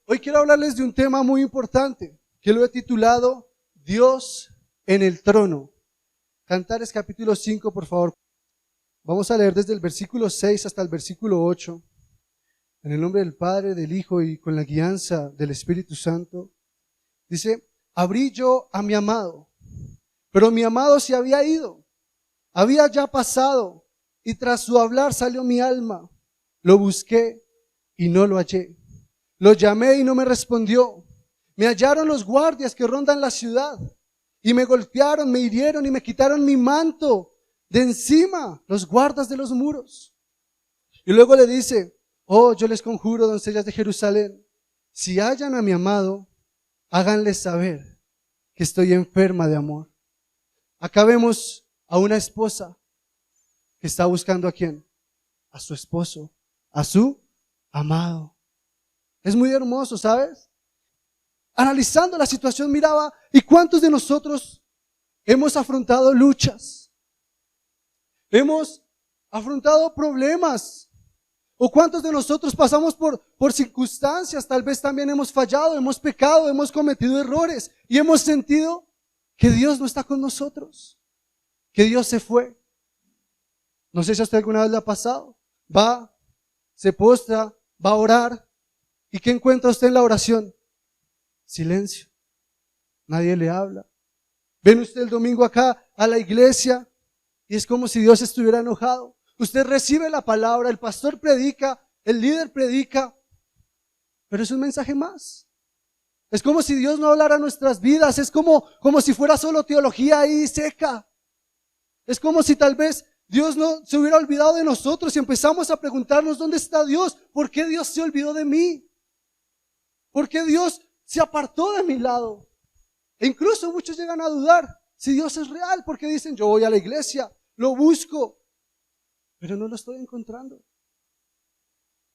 Hoy quiero hablarles de un tema muy importante, que lo he titulado Dios en el trono. Cantares capítulo 5, por favor. Vamos a leer desde el versículo 6 hasta el versículo 8. En el nombre del Padre, del Hijo y con la guianza del Espíritu Santo. Dice, abrí yo a mi amado, pero mi amado se había ido. Había ya pasado y tras su hablar salió mi alma. Lo busqué y no lo hallé. Lo llamé y no me respondió. Me hallaron los guardias que rondan la ciudad y me golpearon, me hirieron y me quitaron mi manto de encima, los guardas de los muros. Y luego le dice, oh, yo les conjuro, doncellas de Jerusalén, si hallan a mi amado, háganles saber que estoy enferma de amor. Acá vemos a una esposa que está buscando ¿a quién? A su esposo, a su amado. Es muy hermoso, ¿sabes? Analizando la situación miraba, ¿y cuántos de nosotros hemos afrontado luchas? Hemos afrontado problemas. ¿O cuántos de nosotros pasamos por circunstancias? Tal vez también hemos fallado, hemos pecado, hemos cometido errores y hemos sentido que Dios no está con nosotros, que Dios se fue. No sé si a usted alguna vez le ha pasado. Va, se postra, va a orar. ¿Y qué encuentra usted en la oración? Silencio. Nadie le habla. Ven usted el domingo acá a la iglesia y es como si Dios estuviera enojado. Usted recibe la palabra, el pastor predica, el líder predica, pero es un mensaje más. Es como si Dios no hablara a nuestras vidas, es como si fuera solo teología ahí seca. Es como si tal vez Dios no se hubiera olvidado de nosotros y empezamos a preguntarnos, ¿dónde está Dios? ¿Por qué Dios se olvidó de mí? ¿Por qué Dios se apartó de mi lado? E incluso muchos llegan a dudar si Dios es real, porque dicen, yo voy a la iglesia, lo busco, pero no lo estoy encontrando.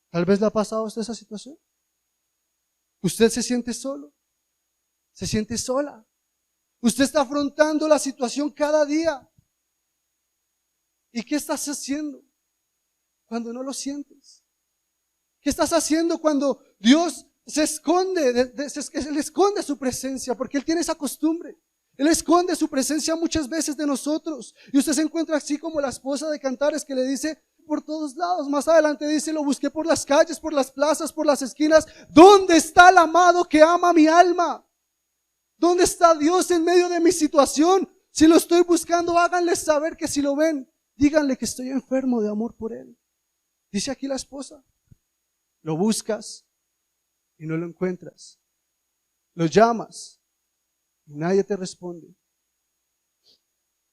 Tal vez le ha pasado a usted esa situación. Usted se siente solo, se siente sola. Usted está afrontando la situación cada día. ¿Y qué estás haciendo cuando no lo sientes? ¿Qué estás haciendo cuando Dios se esconde, Él esconde su presencia? Porque Él tiene esa costumbre. Él esconde su presencia muchas veces de nosotros. Y usted se encuentra así como la esposa de Cantares que le dice por todos lados. Más adelante dice, lo busqué por las calles, por las plazas, por las esquinas. ¿Dónde está el amado que ama mi alma? ¿Dónde está Dios en medio de mi situación? Si lo estoy buscando, háganle saber que si lo ven, díganle que estoy enfermo de amor por Él. Dice aquí la esposa. Lo buscas y no lo encuentras. Lo llamas y nadie te responde.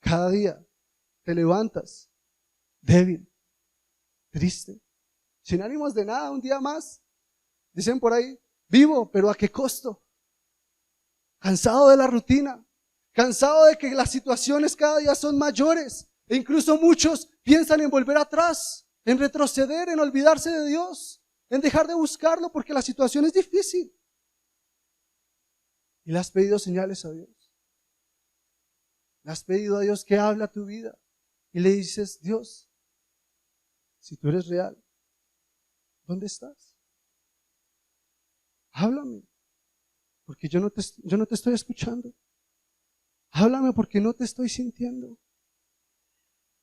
Cada día te levantas débil, triste, sin ánimos de nada, un día más. Dicen por ahí, vivo, pero ¿a qué costo? Cansado de la rutina, cansado de que las situaciones cada día son mayores. E incluso muchos piensan en volver atrás, en retroceder, en olvidarse de Dios, en dejar de buscarlo porque la situación es difícil. Y le has pedido señales a Dios. Le has pedido a Dios que hable a tu vida. Y le dices, Dios, si tú eres real, ¿dónde estás? Háblame, porque yo no te estoy escuchando. Háblame porque no te estoy sintiendo.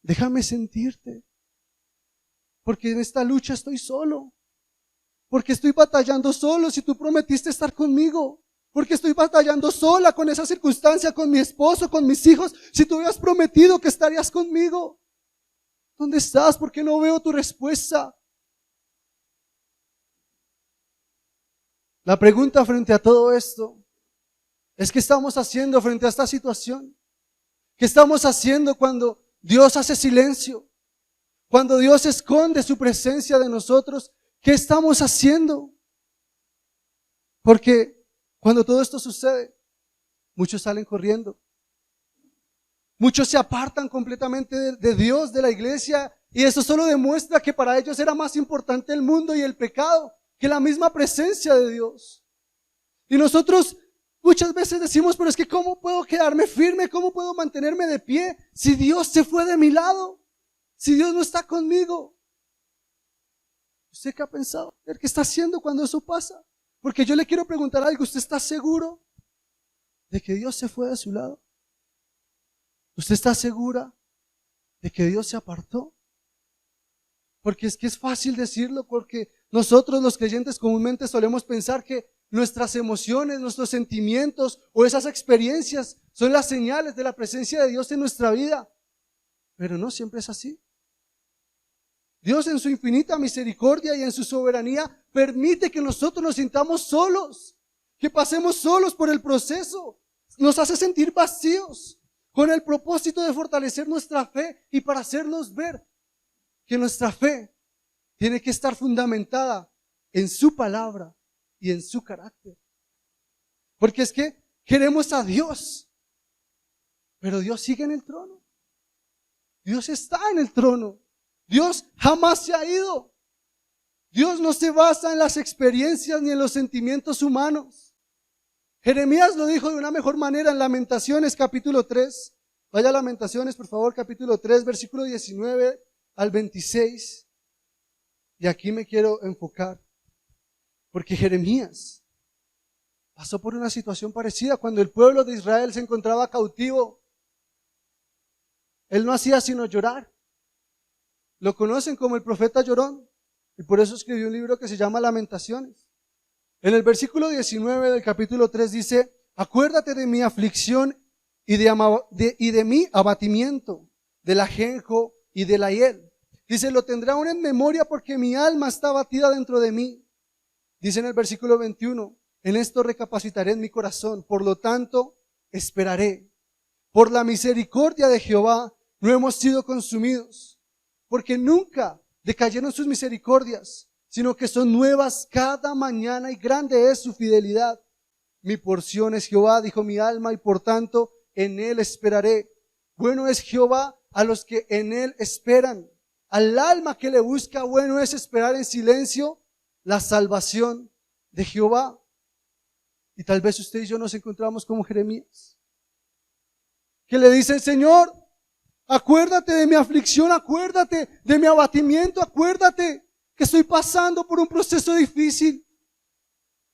Déjame sentirte. Porque en esta lucha estoy solo. Porque estoy batallando solo si tú prometiste estar conmigo. Porque estoy batallando sola con esa circunstancia, con mi esposo, con mis hijos, si tú habías prometido que estarías conmigo. ¿Dónde estás? ¿Por qué no veo tu respuesta? La pregunta frente a todo esto es ¿qué estamos haciendo frente a esta situación? ¿Qué estamos haciendo cuando Dios hace silencio? Cuando Dios esconde su presencia de nosotros, ¿qué estamos haciendo? Porque cuando todo esto sucede, muchos salen corriendo. Muchos se apartan completamente de Dios, de la iglesia, y eso solo demuestra que para ellos era más importante el mundo y el pecado que la misma presencia de Dios. Y nosotros muchas veces decimos, pero es que ¿cómo puedo quedarme firme? ¿Cómo puedo mantenerme de pie si Dios se fue de mi lado? Si Dios no está conmigo. ¿Usted qué ha pensado? ¿Qué está haciendo cuando eso pasa? Porque yo le quiero preguntar algo, ¿usted está seguro de que Dios se fue de su lado? ¿Usted está segura de que Dios se apartó? Porque es que es fácil decirlo, porque nosotros los creyentes comúnmente solemos pensar que nuestras emociones, nuestros sentimientos o esas experiencias son las señales de la presencia de Dios en nuestra vida. Pero no siempre es así. Dios en su infinita misericordia y en su soberanía permite que nosotros nos sintamos solos, que pasemos solos por el proceso. Nos hace sentir vacíos con el propósito de fortalecer nuestra fe y para hacernos ver que nuestra fe tiene que estar fundamentada en su palabra y en su carácter. Porque es que queremos a Dios, pero Dios sigue en el trono. Dios está en el trono. Dios jamás se ha ido. Dios no se basa en las experiencias ni en los sentimientos humanos. Jeremías lo dijo de una mejor manera en Lamentaciones capítulo 3. Vaya a Lamentaciones, por favor, capítulo 3, versículo 19 al 26. Y aquí me quiero enfocar. Porque Jeremías pasó por una situación parecida cuando el pueblo de Israel se encontraba cautivo. Él no hacía sino llorar. Lo conocen como el profeta llorón y por eso escribió un libro que se llama Lamentaciones. En el versículo 19 del capítulo 3 dice: acuérdate de mi aflicción y de mi abatimiento, del ajenjo y de la hiel. Dice, lo tendré aún en memoria porque mi alma está abatida dentro de mí. Dice en el versículo 21, en esto recapacitaré en mi corazón, por lo tanto esperaré. Por la misericordia de Jehová no hemos sido consumidos, porque nunca decayeron sus misericordias, sino que son nuevas cada mañana y grande es su fidelidad. Mi porción es Jehová, dijo mi alma, y por tanto en él esperaré. Bueno es Jehová a los que en él esperan. Al alma que le busca, bueno es esperar en silencio la salvación de Jehová. Y tal vez usted y yo nos encontramos como Jeremías, que le dicen: Señor, acuérdate de mi aflicción, acuérdate de mi abatimiento, acuérdate que estoy pasando por un proceso difícil.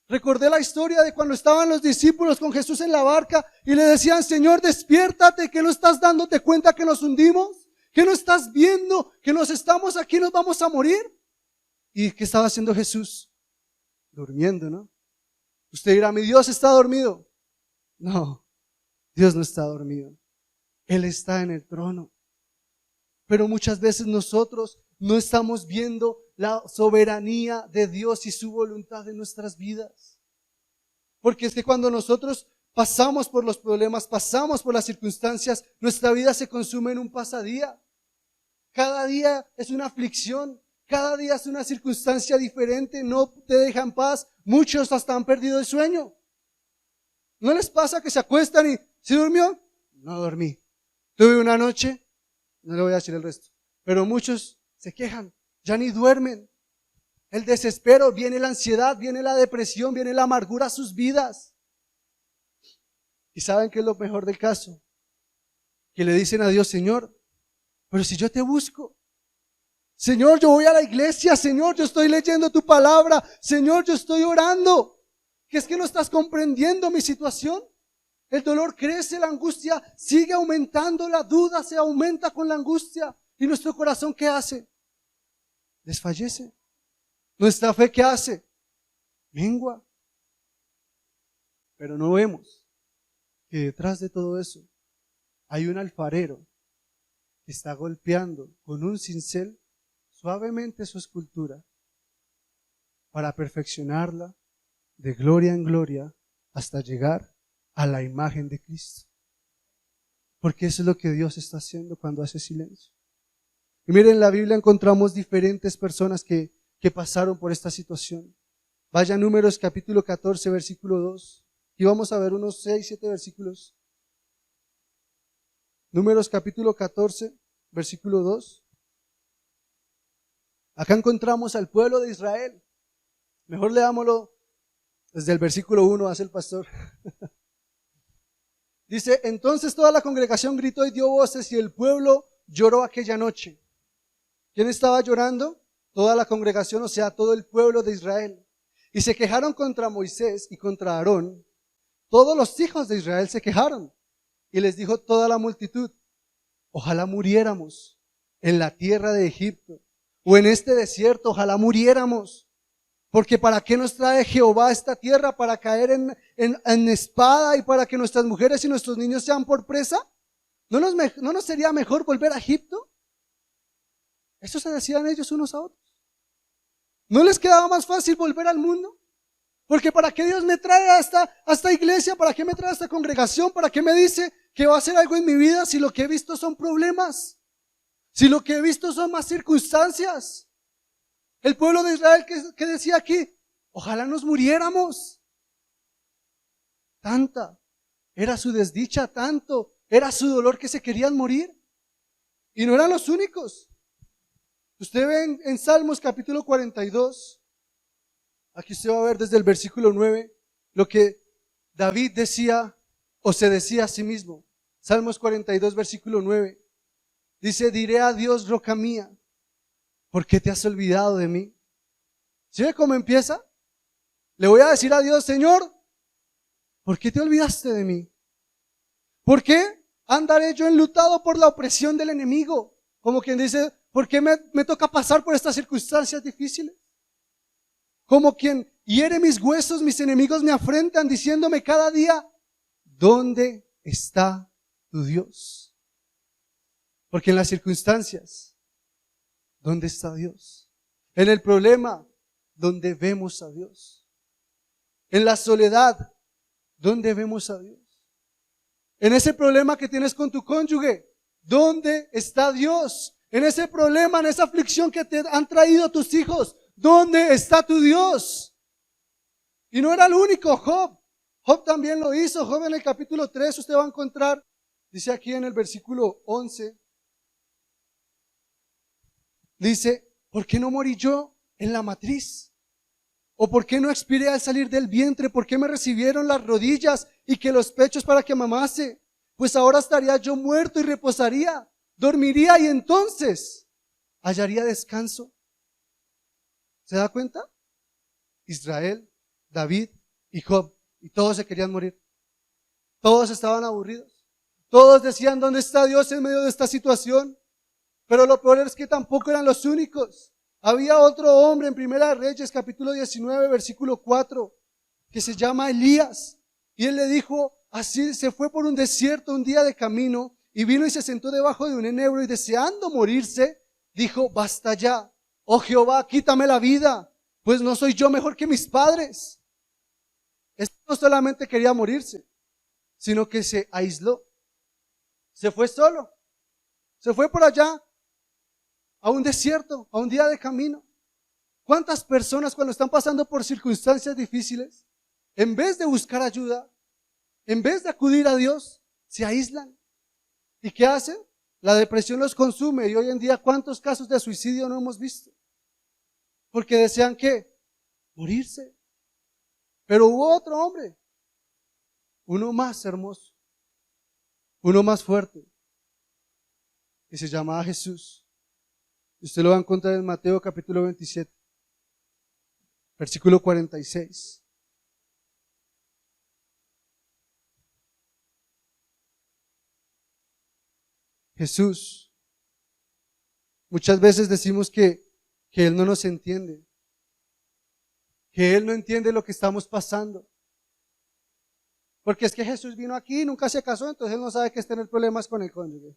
Recordé la historia de cuando estaban los discípulos con Jesús en la barca y le decían: Señor, despiértate, que no estás dándote cuenta que nos hundimos, que no estás viendo que nos estamos aquí, nos vamos a morir. ¿Y qué estaba haciendo Jesús? Durmiendo, ¿no? Usted dirá: mi Dios está dormido. No, Dios no está dormido. Él está en el trono. Pero muchas veces nosotros no estamos viendo la soberanía de Dios y su voluntad en nuestras vidas. Porque es que cuando nosotros pasamos por los problemas, pasamos por las circunstancias, nuestra vida se consume en un pasadía. Cada día es una aflicción, cada día es una circunstancia diferente, no te deja en paz. Muchos hasta han perdido el sueño. ¿No les pasa que se acuestan y ¿se durmió? No dormí. Tuve una noche, no le voy a decir el resto, pero muchos se quejan, ya ni duermen. El desespero, viene la ansiedad, viene la depresión, viene la amargura a sus vidas. ¿Y saben qué es lo mejor del caso? Que le dicen a Dios: Señor, pero si yo te busco, Señor, yo voy a la iglesia, Señor, yo estoy leyendo tu palabra, Señor, yo estoy orando, ¿que es que no estás comprendiendo mi situación? El dolor crece, la angustia sigue aumentando, la duda se aumenta con la angustia. ¿Y nuestro corazón qué hace? Desfallece. ¿Nuestra fe qué hace? Mengua. Pero no vemos que detrás de todo eso hay un alfarero que está golpeando con un cincel suavemente su escultura para perfeccionarla de gloria en gloria hasta llegar a la imagen de Cristo. Porque eso es lo que Dios está haciendo cuando hace silencio. Y miren, en la Biblia encontramos diferentes personas que pasaron por esta situación. Vaya a Números capítulo 14, versículo 2. Y vamos a ver unos 6, 7 versículos. Números capítulo 14, versículo 2. Acá encontramos al pueblo de Israel. Mejor leámoslo desde el versículo 1, hace el pastor. Dice: entonces toda la congregación gritó y dio voces y el pueblo lloró aquella noche. ¿Quién estaba llorando? Toda la congregación, o sea, todo el pueblo de Israel. y se quejaron contra Moisés y contra Aarón. Todos los hijos de Israel se quejaron y les dijo toda la multitud: ojalá muriéramos en la tierra de Egipto o en este desierto, ojalá muriéramos. Porque ¿para qué nos trae Jehová a esta tierra? ¿Para caer en espada y para que nuestras mujeres y nuestros niños sean por presa? ¿No nos sería mejor volver a Egipto? Eso se decían ellos unos a otros. ¿No les quedaba más fácil volver al mundo? Porque ¿para qué Dios me trae a esta iglesia? ¿Para qué me trae a esta congregación? ¿Para qué me dice que va a hacer algo en mi vida si lo que he visto son problemas? Si lo que he visto son más circunstancias. El pueblo de Israel que decía aquí: ojalá nos muriéramos. Tanta era su desdicha, tanto era su dolor que se querían morir. Y no eran los únicos. Usted ve en Salmos capítulo 42, aquí usted va a ver desde el versículo 9 lo que David decía o se decía a sí mismo. Salmos 42, versículo 9. Dice: diré a Dios, roca mía, ¿por qué te has olvidado de mí? ¿Sí ve cómo empieza? Le voy a decir a Dios: Señor, ¿por qué te olvidaste de mí? ¿Por qué andaré yo enlutado por la opresión del enemigo? Como quien dice: ¿por qué me toca pasar por estas circunstancias difíciles? Como quien hiere mis huesos, mis enemigos me afrentan diciéndome cada día: ¿dónde está tu Dios? Porque en las circunstancias, ¿dónde está Dios? En el problema, ¿dónde vemos a Dios? En la soledad, ¿dónde vemos a Dios? En ese problema que tienes con tu cónyuge, ¿dónde está Dios? En ese problema, en esa aflicción que te han traído tus hijos, ¿dónde está tu Dios? Y no era el único, Job. Job también lo hizo. Job en el capítulo 3 usted va a encontrar, dice aquí en el versículo 11, dice: ¿por qué no morí yo en la matriz? ¿O por qué no expiré al salir del vientre? ¿Por qué me recibieron las rodillas y que los pechos para que mamase? Pues ahora estaría yo muerto y reposaría, dormiría y entonces hallaría descanso. ¿Se da cuenta? Israel, David y Job, y todos se querían morir. Todos estaban aburridos. Todos decían: ¿dónde está Dios en medio de esta situación? Pero lo peor es que tampoco eran los únicos. Había otro hombre en Primera de Reyes, capítulo 19, versículo 4, que se llama Elías. Y él le dijo así: se fue por un desierto un día de camino y vino y se sentó debajo de un enebro y deseando morirse, dijo: basta ya, oh Jehová, quítame la vida, pues no soy yo mejor que mis padres. Este no solamente quería morirse, sino que se aisló. Se fue solo. Se fue por allá a un desierto, a un día de camino. ¿Cuántas personas cuando están pasando por circunstancias difíciles, en vez de buscar ayuda, en vez de acudir a Dios, se aíslan? ¿Y qué hacen? La depresión los consume y hoy en día ¿cuántos casos de suicidio no hemos visto? Porque desean ¿qué? Morirse. Pero hubo otro hombre, uno más hermoso, uno más fuerte, que se llamaba Jesús. Usted lo va a encontrar en Mateo capítulo 27, versículo 46. Jesús, muchas veces decimos que Él no nos entiende, que Él no entiende lo que estamos pasando. Porque es que Jesús vino aquí y nunca se casó, entonces Él no sabe que es tener problemas con el cónyuge.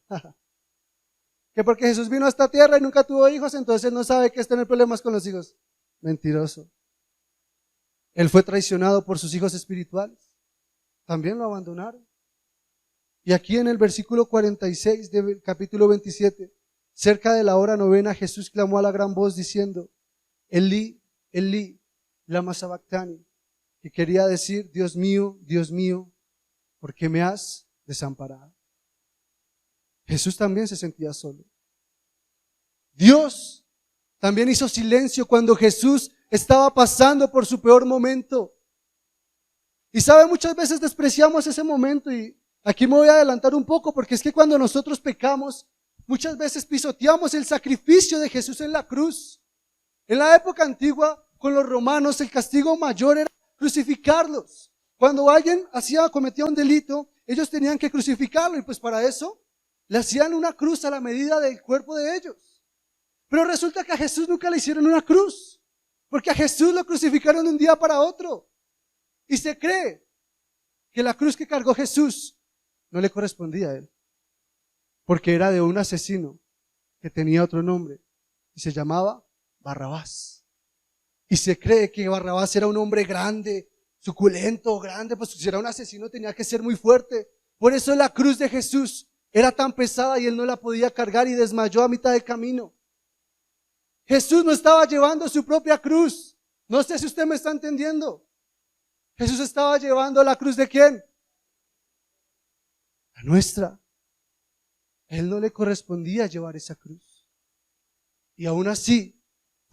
Que porque Jesús vino a esta tierra y nunca tuvo hijos, entonces Él no sabe que es tener problemas con los hijos. Mentiroso. Él fue traicionado por sus hijos espirituales. También lo abandonaron. Y aquí en el versículo 46 del capítulo 27, cerca de la hora novena, Jesús clamó a la gran voz diciendo: Elí, Elí, lama sabactani, que quería decir: Dios mío, ¿por qué me has desamparado? Jesús también se sentía solo. Dios también hizo silencio cuando Jesús estaba pasando por su peor momento. Y sabe, muchas veces despreciamos ese momento, y aquí me voy a adelantar un poco porque es que cuando nosotros pecamos, muchas veces pisoteamos el sacrificio de Jesús en la cruz. En la época antigua, con los romanos el castigo mayor era crucificarlos. Cuando alguien cometía un delito, ellos tenían que crucificarlo y pues para eso le hacían una cruz a la medida del cuerpo de ellos. Pero resulta que a Jesús nunca le hicieron una cruz, porque a Jesús lo crucificaron de un día para otro. Y se cree que la cruz que cargó Jesús no le correspondía a él, porque era de un asesino que tenía otro nombre y se llamaba Barrabás. Y se cree que Barrabás era un hombre grande, suculento, grande, pues si era un asesino tenía que ser muy fuerte. Por eso la cruz de Jesús era tan pesada y él no la podía cargar y desmayó a mitad del camino. Jesús no estaba llevando su propia cruz. No sé si usted me está entendiendo. Jesús estaba llevando la cruz ¿de quién? La nuestra. A él no le correspondía llevar esa cruz. Y aún así,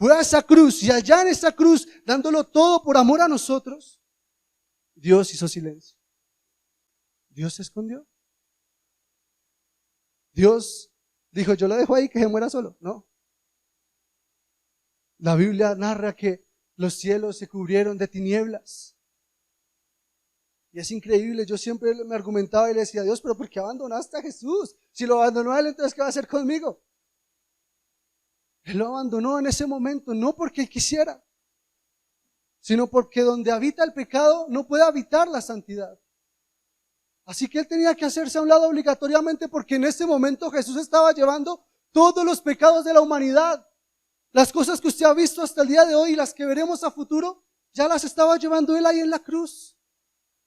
fue a esa cruz y allá en esa cruz, dándolo todo por amor a nosotros, Dios hizo silencio. Dios se escondió. Dios dijo, yo lo dejo ahí que se muera solo. No. La Biblia narra que los cielos se cubrieron de tinieblas. Y es increíble, yo siempre me argumentaba y le decía a Dios, pero ¿por qué abandonaste a Jesús? Si lo abandonó a él, entonces ¿qué va a hacer conmigo? Él lo abandonó en ese momento, no porque él quisiera, sino porque donde habita el pecado no puede habitar la santidad. Así que él tenía que hacerse a un lado obligatoriamente porque en ese momento Jesús estaba llevando todos los pecados de la humanidad. Las cosas que usted ha visto hasta el día de hoy y las que veremos a futuro, ya las estaba llevando él ahí en la cruz.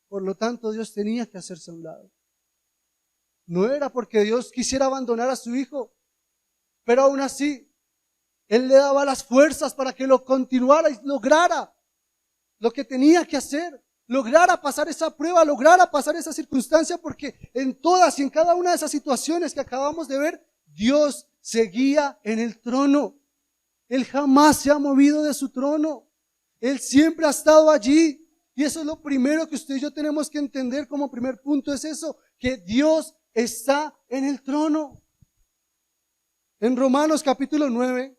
Por lo tanto, Dios tenía que hacerse a un lado. No era porque Dios quisiera abandonar a su hijo, pero aún así, él le daba las fuerzas para que lo continuara y lograra lo que tenía que hacer, lograra pasar esa prueba, lograra pasar esa circunstancia, porque en todas y en cada una de esas situaciones que acabamos de ver, Dios seguía en el trono. Él jamás se ha movido de su trono. Él siempre ha estado allí. Y eso es lo primero que usted y yo tenemos que entender como primer punto, es eso, que Dios está en el trono. En Romanos capítulo 9,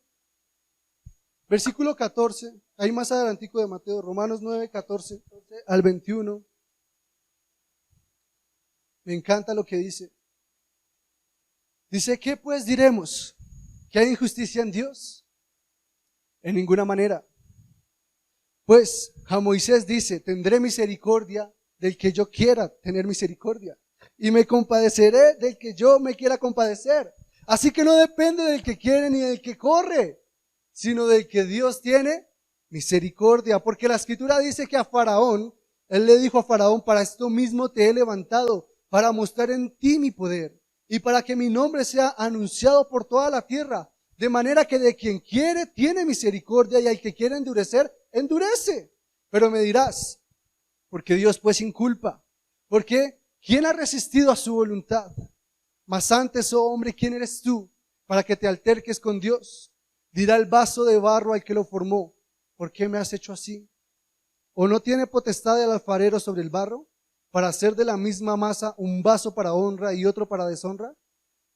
versículo 14, ahí más adelantico de Mateo, Romanos 9, 14 al 21. Me encanta lo que dice. Dice, ¿qué pues diremos? ¿Que hay injusticia en Dios? En ninguna manera. Pues a Moisés dice, tendré misericordia del que yo quiera tener misericordia y me compadeceré del que yo me quiera compadecer. Así que no depende del que quiere ni del que corre, sino del que Dios tiene misericordia. Porque la Escritura dice que a Faraón, él le dijo a Faraón, para esto mismo te he levantado, para mostrar en ti mi poder y para que mi nombre sea anunciado por toda la tierra. De manera que de quien quiere tiene misericordia y al que quiere endurecer, endurece. Pero me dirás, porque Dios pues sin culpa, porque ¿quién ha resistido a su voluntad? Mas antes, oh hombre, ¿quién eres tú para que te alterques con Dios? Dirá el vaso de barro al que lo formó, ¿por qué me has hecho así? ¿O no tiene potestad el alfarero sobre el barro para hacer de la misma masa un vaso para honra y otro para deshonra?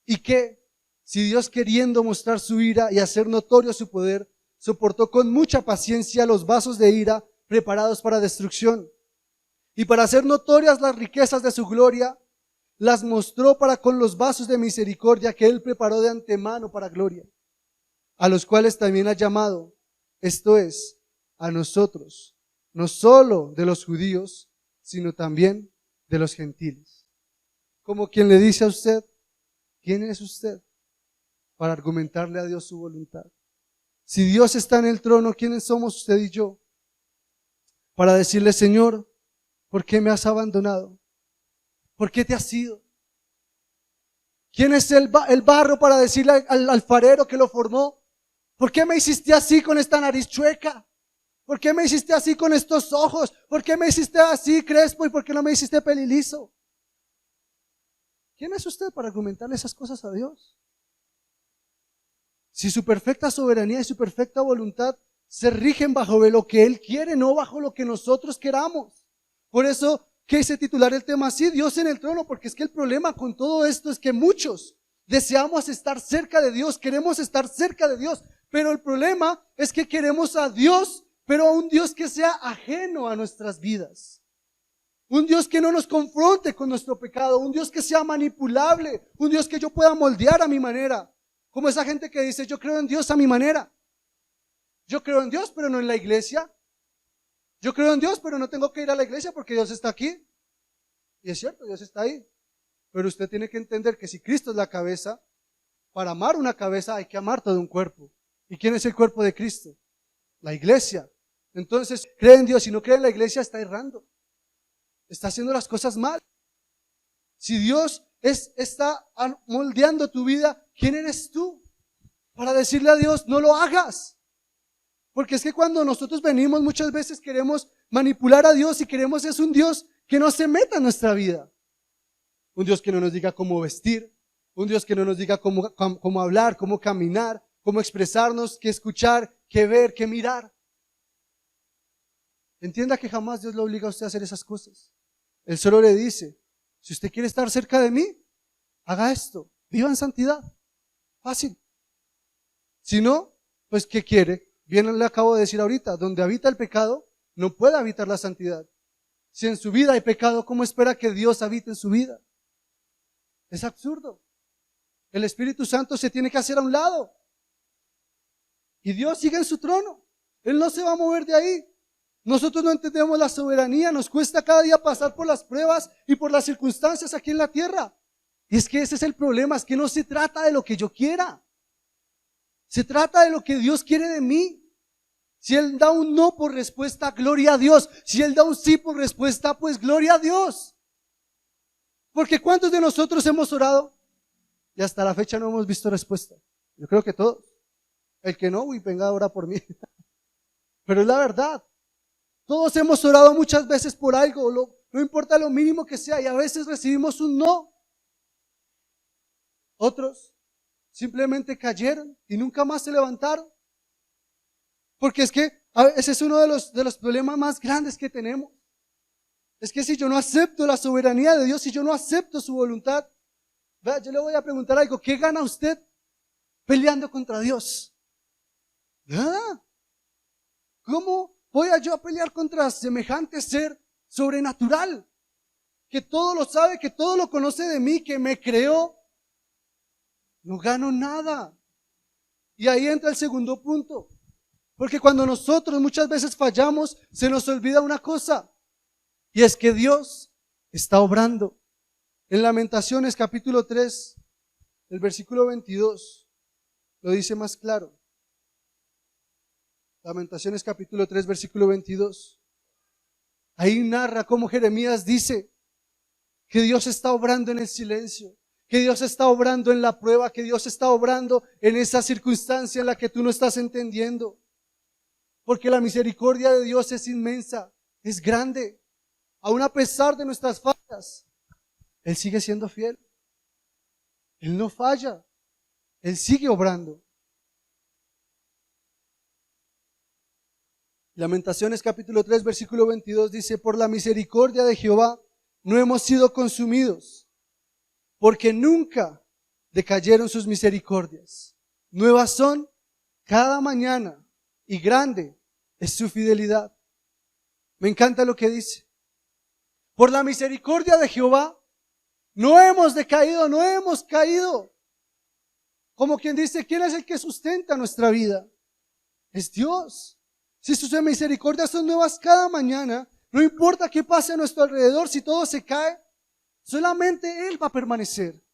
¿Y qué? Si Dios, queriendo mostrar su ira y hacer notorio su poder, soportó con mucha paciencia los vasos de ira preparados para destrucción, y para hacer notorias las riquezas de su gloria, las mostró para con los vasos de misericordia que él preparó de antemano para gloria, a los cuales también ha llamado, esto es, a nosotros, no solo de los judíos, sino también de los gentiles. Como quien le dice a usted, ¿quién es usted para argumentarle a Dios su voluntad? Si Dios está en el trono, ¿quiénes somos usted y yo para decirle, Señor, ¿por qué me has abandonado? ¿Por qué te has ido? ¿Quién es el barro para decirle al alfarero que lo formó? ¿Por qué me hiciste así con esta nariz chueca? ¿Por qué me hiciste así con estos ojos? ¿Por qué me hiciste así crespo y por qué no me hiciste pelilizo? ¿Quién es usted para argumentarle esas cosas a Dios? Si su perfecta soberanía y su perfecta voluntad se rigen bajo lo que Él quiere, no bajo lo que nosotros queramos. Por eso quise titular el tema así, Dios en el trono, porque es que el problema con todo esto es que muchos deseamos estar cerca de Dios, queremos estar cerca de Dios, pero el problema es que queremos a Dios, pero a un Dios que sea ajeno a nuestras vidas. Un Dios que no nos confronte con nuestro pecado, un Dios que sea manipulable, un Dios que yo pueda moldear a mi manera. Como esa gente que dice, yo creo en Dios a mi manera. Yo creo en Dios, pero no en la iglesia. Yo creo en Dios, pero no tengo que ir a la iglesia porque Dios está aquí. Y es cierto, Dios está ahí. Pero usted tiene que entender que si Cristo es la cabeza, para amar una cabeza hay que amar todo un cuerpo. ¿Y quién es el cuerpo de Cristo? La iglesia. Entonces, cree en Dios. Si no cree en la iglesia, está errando. Está haciendo las cosas mal. Si Dios está moldeando tu vida, ¿quién eres tú para decirle a Dios, no lo hagas? Porque es que cuando nosotros venimos muchas veces queremos manipular a Dios y queremos es un Dios que no se meta en nuestra vida. Un Dios que no nos diga cómo vestir, un Dios que no nos diga cómo hablar, cómo caminar, cómo expresarnos, qué escuchar, qué ver, qué mirar. Entienda que jamás Dios le obliga a usted a hacer esas cosas. Él solo le dice, si usted quiere estar cerca de mí, haga esto, viva en santidad. Fácil. Si no, pues ¿qué quiere? Bien le acabo de decir ahorita, donde habita el pecado, no puede habitar la santidad. Si en su vida hay pecado, ¿cómo espera que Dios habite en su vida? Es absurdo. El Espíritu Santo se tiene que hacer a un lado. Y Dios sigue en su trono. Él no se va a mover de ahí. Nosotros no entendemos la soberanía, nos cuesta cada día pasar por las pruebas y por las circunstancias aquí en la tierra. Y es que ese es el problema, es que no se trata de lo que yo quiera. Se trata de lo que Dios quiere de mí. Si Él da un no por respuesta, gloria a Dios. Si Él da un sí por respuesta, pues gloria a Dios. Porque ¿cuántos de nosotros hemos orado? Y hasta la fecha no hemos visto respuesta. Yo creo que todos. El que no, uy, venga, ora por mí. Pero es la verdad. Todos hemos orado muchas veces por algo, no importa lo mínimo que sea, y a veces recibimos un no. Otros simplemente cayeron y nunca más se levantaron. Porque es que ese es uno de los problemas más grandes que tenemos. Es que si yo no acepto la soberanía de Dios, si yo no acepto su voluntad, vea, yo le voy a preguntar algo, ¿qué gana usted peleando contra Dios? Nada. ¿Cómo voy yo a pelear contra semejante ser sobrenatural? Que todo lo sabe, que todo lo conoce de mí, que me creó. No gano nada. Y ahí entra el segundo punto. Porque cuando nosotros muchas veces fallamos, se nos olvida una cosa. Y es que Dios está obrando. En Lamentaciones capítulo 3, el versículo 22, lo dice más claro. Lamentaciones capítulo 3, versículo 22. Ahí narra cómo Jeremías dice que Dios está obrando en el silencio, que Dios está obrando en la prueba, que Dios está obrando en esa circunstancia en la que tú no estás entendiendo. Porque la misericordia de Dios es inmensa, es grande. Aún a pesar de nuestras fallas, Él sigue siendo fiel. Él no falla. Él sigue obrando. Lamentaciones capítulo 3, versículo 22 dice, por la misericordia de Jehová no hemos sido consumidos, porque nunca decayeron sus misericordias. Nuevas son cada mañana y grande es su fidelidad. Me encanta lo que dice. Por la misericordia de Jehová no hemos decaído, no hemos caído. Como quien dice, ¿quién es el que sustenta nuestra vida? Es Dios. Si sus misericordias son nuevas cada mañana, no importa qué pase a nuestro alrededor, si todo se cae, solamente Él va a permanecer.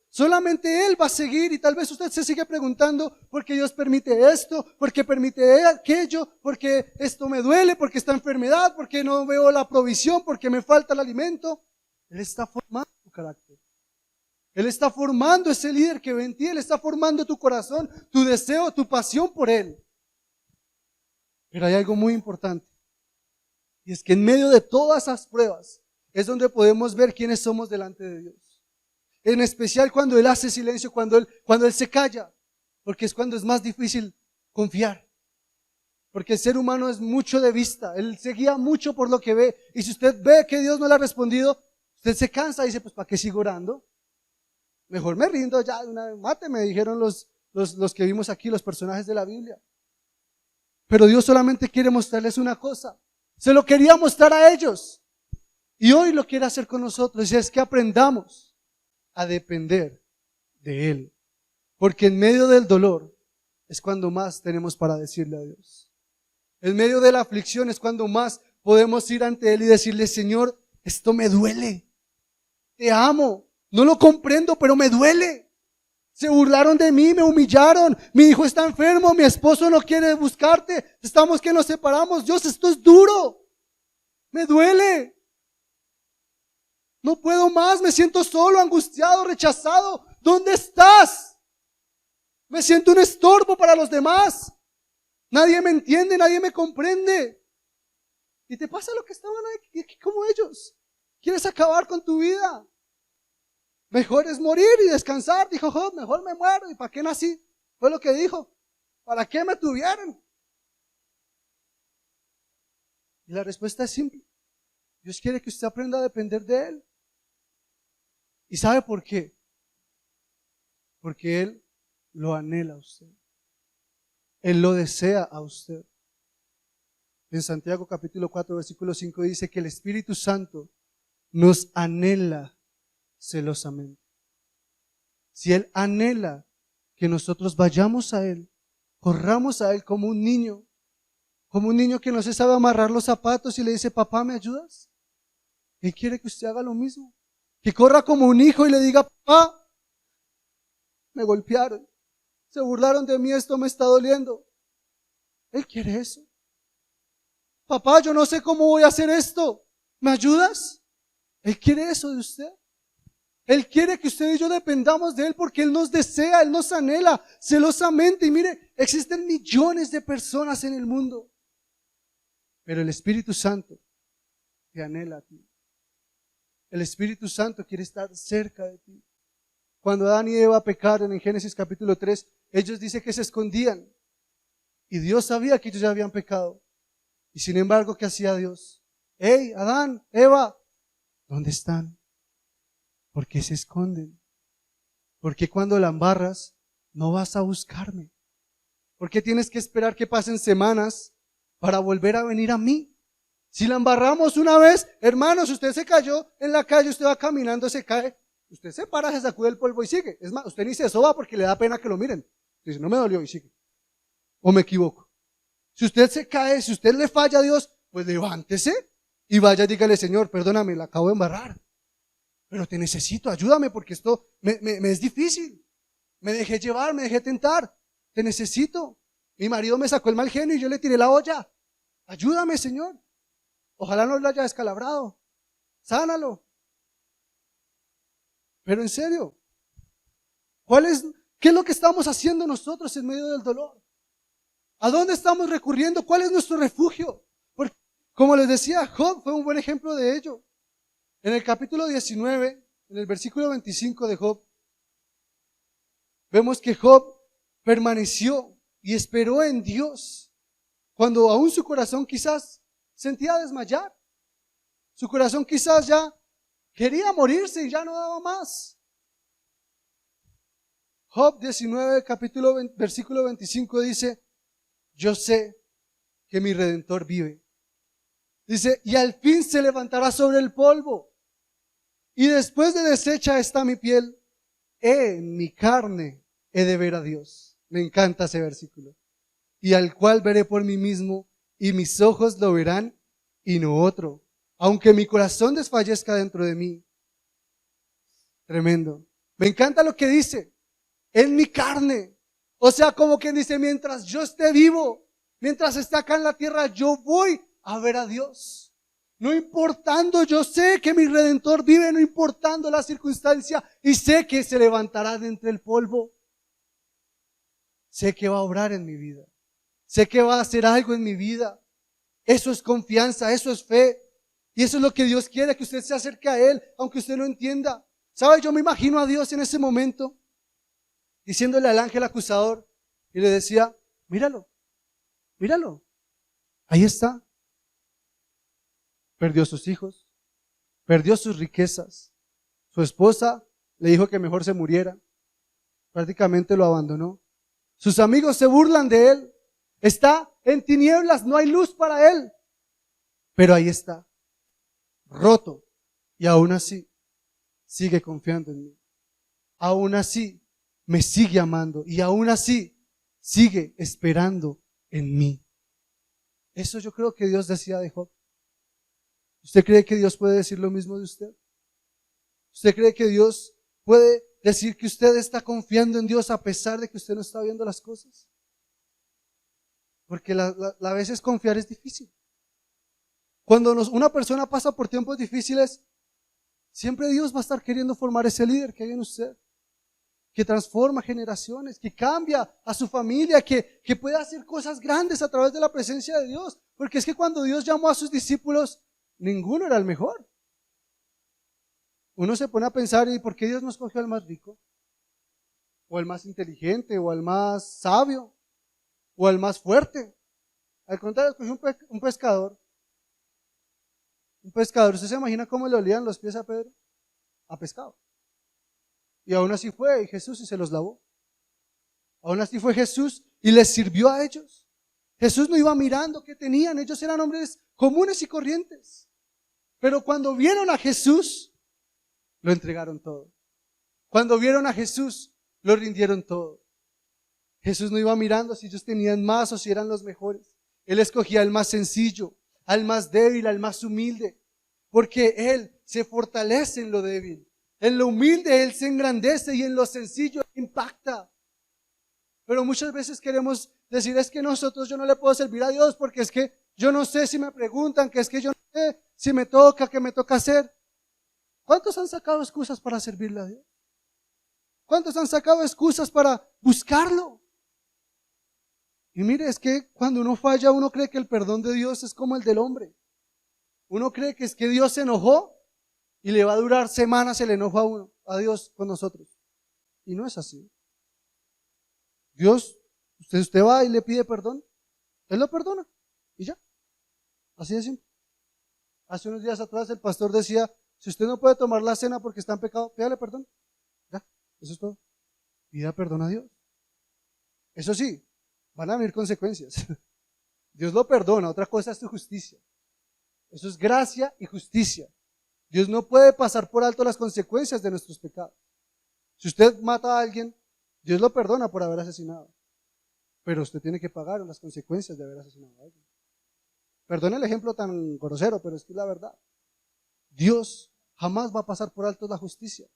Solamente Él va a seguir, y tal vez usted se sigue preguntando por qué Dios permite esto, por qué permite aquello, por qué esto me duele, por qué esta enfermedad, por qué no veo la provisión, por qué me falta el alimento. Él está formando tu carácter. Él está formando ese líder que ve en ti. Él está formando tu corazón, tu deseo, tu pasión por Él. Pero hay algo muy importante. Y es que en medio de todas esas pruebas es donde podemos ver quiénes somos delante de Dios. En especial cuando Él hace silencio, cuando Él se calla. Porque es cuando es más difícil confiar. Porque el ser humano es mucho de vista. Él se guía mucho por lo que ve. Y si usted ve que Dios no le ha respondido, usted se cansa y dice, pues ¿para qué sigo orando? Mejor me rindo ya de una vez, máteme, dijeron los que vimos aquí, los personajes de la Biblia. Pero Dios solamente quiere mostrarles una cosa. Se lo quería mostrar a ellos. Y hoy lo quiere hacer con nosotros. Y es que aprendamos a depender de Él. Porque en medio del dolor es cuando más tenemos para decirle a Dios. En medio de la aflicción es cuando más podemos ir ante Él y decirle, Señor, esto me duele. Te amo. No lo comprendo, pero me duele. Se burlaron de mí, me humillaron. Mi hijo está enfermo, mi esposo no quiere buscarte. Estamos que nos separamos. Dios, esto es duro. Me duele. No puedo más, me siento solo, angustiado, rechazado. ¿Dónde estás? Me siento un estorbo para los demás. Nadie me entiende, nadie me comprende. Y te pasa lo que estaban aquí como ellos. ¿Quieres acabar con tu vida? Mejor es morir y descansar, dijo Job, mejor me muero. ¿Y para qué nací? Fue lo que dijo. ¿Para qué me tuvieron? Y la respuesta es simple. Dios quiere que usted aprenda a depender de Él. ¿Y sabe por qué? Porque Él lo anhela a usted. Él lo desea a usted. En Santiago capítulo 4 versículo 5 dice que el Espíritu Santo nos anhela celosamente. Si Él anhela que nosotros vayamos a Él, corramos a Él como un niño que no se sabe amarrar los zapatos y le dice, papá, ¿me ayudas? Él quiere que usted haga lo mismo, que corra como un hijo y le diga, papá, me golpearon, se burlaron de mí, esto me está doliendo. Él quiere eso. Papá, yo no sé cómo voy a hacer esto, ¿me ayudas? Él quiere eso de usted. Él quiere que usted y yo dependamos de Él porque Él nos desea, Él nos anhela celosamente. Y mire, existen millones de personas en el mundo, pero el Espíritu Santo te anhela a ti. El Espíritu Santo quiere estar cerca de ti. Cuando Adán y Eva pecaron en Génesis capítulo 3, ellos dicen que se escondían. Y Dios sabía que ellos ya habían pecado. Y sin embargo, ¿qué hacía Dios? Hey, Adán, Eva, ¿dónde están? ¿Por qué se esconden? ¿Por qué cuando la embarras no vas a buscarme? ¿Por qué tienes que esperar que pasen semanas para volver a venir a mí? Si la embarramos una vez, hermanos, usted se cayó en la calle, usted va caminando, se cae, usted se para, se sacude el polvo y sigue. Es más, usted ni se soba porque le da pena que lo miren. Dice, no me dolió y sigue. ¿O me equivoco? Si usted se cae, si usted le falla a Dios, pues levántese y vaya, dígale, Señor, perdóname, la acabo de embarrar. Pero te necesito, ayúdame porque esto me es difícil. Me dejé llevar, me dejé tentar. Te necesito. Mi marido me sacó el mal genio y yo le tiré la olla. Ayúdame, Señor. Ojalá no lo haya descalabrado. Sánalo. Pero en serio, ¿qué es lo que estamos haciendo nosotros en medio del dolor? ¿A dónde estamos recurriendo? ¿Cuál es nuestro refugio? Porque, como les decía, Job fue un buen ejemplo de ello. En el capítulo 19, en el versículo 25 de Job, vemos que Job permaneció y esperó en Dios cuando aún su corazón quizás sentía desmayar. Su corazón quizás ya quería morirse y ya no daba más. Job 19, versículo 25 dice, yo sé que mi Redentor vive. Dice, y al fin se levantará sobre el polvo. Y después de deshecha está mi piel, en mi carne he de ver a Dios. Me encanta ese versículo. Y al cual veré por mí mismo, y mis ojos lo verán, y no otro. Aunque mi corazón desfallezca dentro de mí. Tremendo. Me encanta lo que dice, en mi carne. O sea, como quien dice, mientras yo esté vivo, mientras esté acá en la tierra, yo voy a ver a Dios. No importando, yo sé que mi Redentor vive, no importando la circunstancia, y sé que se levantará de entre el polvo. Sé que va a obrar en mi vida. Sé que va a hacer algo en mi vida. Eso es confianza, eso es fe. Y eso es lo que Dios quiere, que usted se acerque a Él, aunque usted no entienda. ¿Sabe? Yo me imagino a Dios en ese momento, diciéndole al ángel acusador, y le decía, míralo, míralo, ahí está. Perdió sus hijos, perdió sus riquezas. Su esposa le dijo que mejor se muriera. Prácticamente lo abandonó. Sus amigos se burlan de él. Está en tinieblas, no hay luz para él. Pero ahí está, roto, y aún así sigue confiando en mí. Aún así me sigue amando y aún así sigue esperando en mí. Eso yo creo que Dios decía de Job. ¿Usted cree que Dios puede decir lo mismo de usted? ¿Usted cree que Dios puede decir que usted está confiando en Dios a pesar de que usted no está viendo las cosas? Porque a veces confiar es difícil. Cuando una persona pasa por tiempos difíciles, siempre Dios va a estar queriendo formar ese líder que hay en usted, que transforma generaciones, que cambia a su familia, que puede hacer cosas grandes a través de la presencia de Dios. Porque es que cuando Dios llamó a sus discípulos, ninguno era el mejor. Uno se pone a pensar, ¿y por qué Dios no escogió al más rico? O al más inteligente, o al más sabio, o al más fuerte. Al contrario, escogió un pescador. Un pescador, ¿usted se imagina cómo le olían los pies a Pedro? A pescado. Y aún así fue Jesús y se los lavó. Aún así fue Jesús y les sirvió a ellos. Jesús no iba mirando qué tenían, ellos eran hombres comunes y corrientes. Pero cuando vieron a Jesús, lo entregaron todo. Cuando vieron a Jesús, lo rindieron todo. Jesús no iba mirando si ellos tenían más o si eran los mejores. Él escogía al más sencillo, al más débil, al más humilde, porque Él se fortalece en lo débil. En lo humilde Él se engrandece y en lo sencillo impacta. Pero muchas veces queremos decir, es que yo no le puedo servir a Dios porque es que yo no sé si me preguntan, que es que yo no sé si me toca, qué me toca hacer. ¿Cuántos han sacado excusas para servirle a Dios? ¿Cuántos han sacado excusas para buscarlo? Y mire, es que cuando uno falla, uno cree que el perdón de Dios es como el del hombre. Uno cree que es que Dios se enojó y le va a durar semanas el enojo a Dios con nosotros. Y no es así. Dios, usted va y le pide perdón, Él lo perdona y ya. Así de simple. Hace unos días atrás el pastor decía, si usted no puede tomar la cena porque está en pecado, pídale perdón. Ya, eso es todo. Pida perdón a Dios. Eso sí, van a venir consecuencias. Dios lo perdona, otra cosa es su justicia. Eso es gracia y justicia. Dios no puede pasar por alto las consecuencias de nuestros pecados. Si usted mata a alguien, Dios lo perdona por haber asesinado. Pero usted tiene que pagar las consecuencias de haber asesinado a alguien. Perdone el ejemplo tan grosero, pero es que es la verdad. Dios jamás va a pasar por alto la justicia.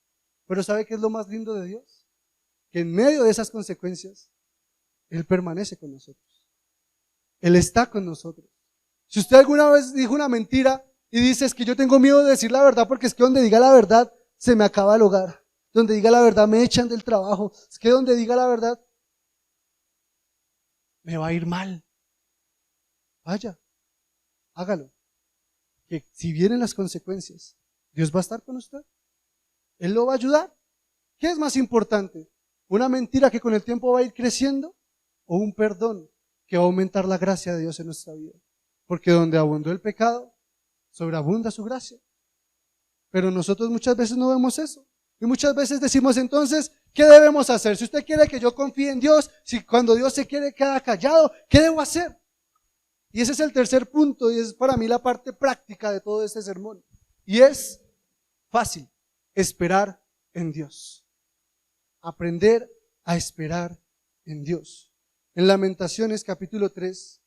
Pero ¿sabe qué es lo más lindo de Dios? Que en medio de esas consecuencias, Él permanece con nosotros. Él está con nosotros. Si usted alguna vez dijo una mentira y dice, es que yo tengo miedo de decir la verdad porque es que donde diga la verdad se me acaba el hogar. Donde diga la verdad me echan del trabajo. Es que donde diga la verdad me va a ir mal. Vaya, hágalo. Que si vienen las consecuencias, Dios va a estar con usted. Él lo va a ayudar. ¿Qué es más importante? ¿Una mentira que con el tiempo va a ir creciendo? ¿O un perdón que va a aumentar la gracia de Dios en nuestra vida? Porque donde abundó el pecado, sobreabunda su gracia. Pero nosotros muchas veces no vemos eso. Y muchas veces decimos entonces, ¿qué debemos hacer? Si usted quiere que yo confíe en Dios, si cuando Dios se quiere quedar callado, ¿qué debo hacer? Y ese es el tercer punto y es para mí la parte práctica de todo este sermón. Y es fácil, esperar en Dios. Aprender a esperar en Dios. En Lamentaciones capítulo 3,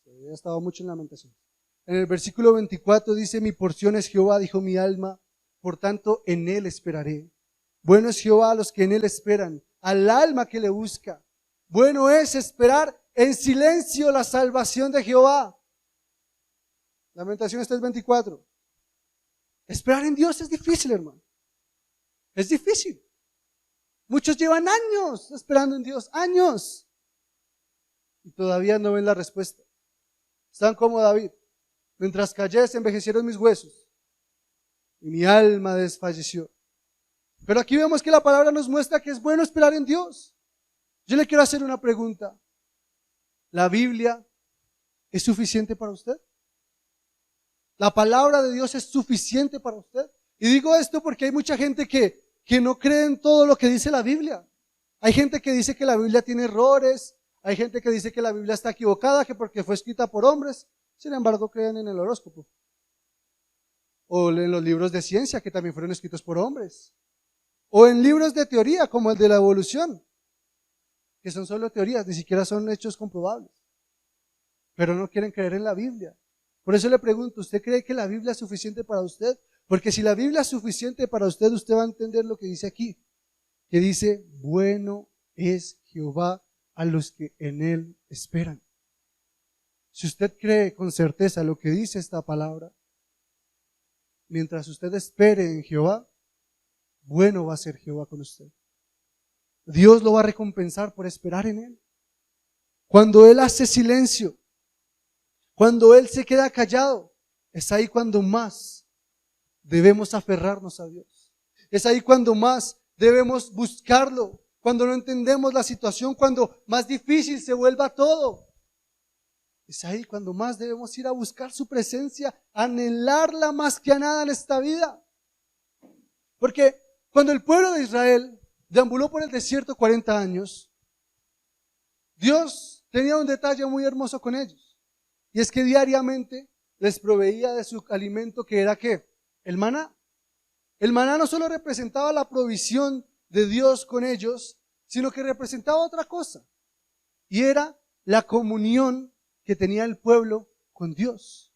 he estado mucho en Lamentaciones. En el versículo 24 dice, mi porción es Jehová, dijo mi alma, por tanto en Él esperaré. Bueno es Jehová a los que en Él esperan, al alma que le busca. Bueno es esperar en silencio la salvación de Jehová. Lamentaciones 3:24. Esperar en Dios es difícil, hermano. Es difícil. Muchos llevan años esperando en Dios, años. Y todavía no ven la respuesta. Están como David. Mientras callé, se envejecieron mis huesos y mi alma desfalleció. Pero aquí vemos que la palabra nos muestra que es bueno esperar en Dios. Yo le quiero hacer una pregunta. ¿La Biblia es suficiente para usted? ¿La palabra de Dios es suficiente para usted? Y digo esto porque hay mucha gente que no cree en todo lo que dice la Biblia. Hay gente que dice que la Biblia tiene errores. Hay gente que dice que la Biblia está equivocada, que porque fue escrita por hombres, sin embargo creen en el horóscopo. O en los libros de ciencia que también fueron escritos por hombres. O en libros de teoría como el de la evolución, que son solo teorías, ni siquiera son hechos comprobables. Pero no quieren creer en la Biblia. Por eso le pregunto, ¿usted cree que la Biblia es suficiente para usted? Porque si la Biblia es suficiente para usted, usted va a entender lo que dice aquí. Que dice, bueno es Jehová a los que en Él esperan. Si usted cree con certeza lo que dice esta palabra, mientras usted espere en Jehová, bueno va a ser Jehová con usted. Dios lo va a recompensar por esperar en Él. Cuando Él hace silencio, cuando Él se queda callado, es ahí cuando más debemos aferrarnos a Dios. Es ahí cuando más debemos buscarlo, cuando no entendemos la situación, cuando más difícil se vuelva todo. Es ahí cuando más debemos ir a buscar su presencia, anhelarla más que a nada en esta vida. Porque cuando el pueblo de Israel deambuló por el desierto 40 años, Dios tenía un detalle muy hermoso con ellos. Y es que diariamente les proveía de su alimento, que era ¿qué? El maná. El maná no solo representaba la provisión de Dios con ellos, sino que representaba otra cosa. Y era la comunión que tenía el pueblo con Dios.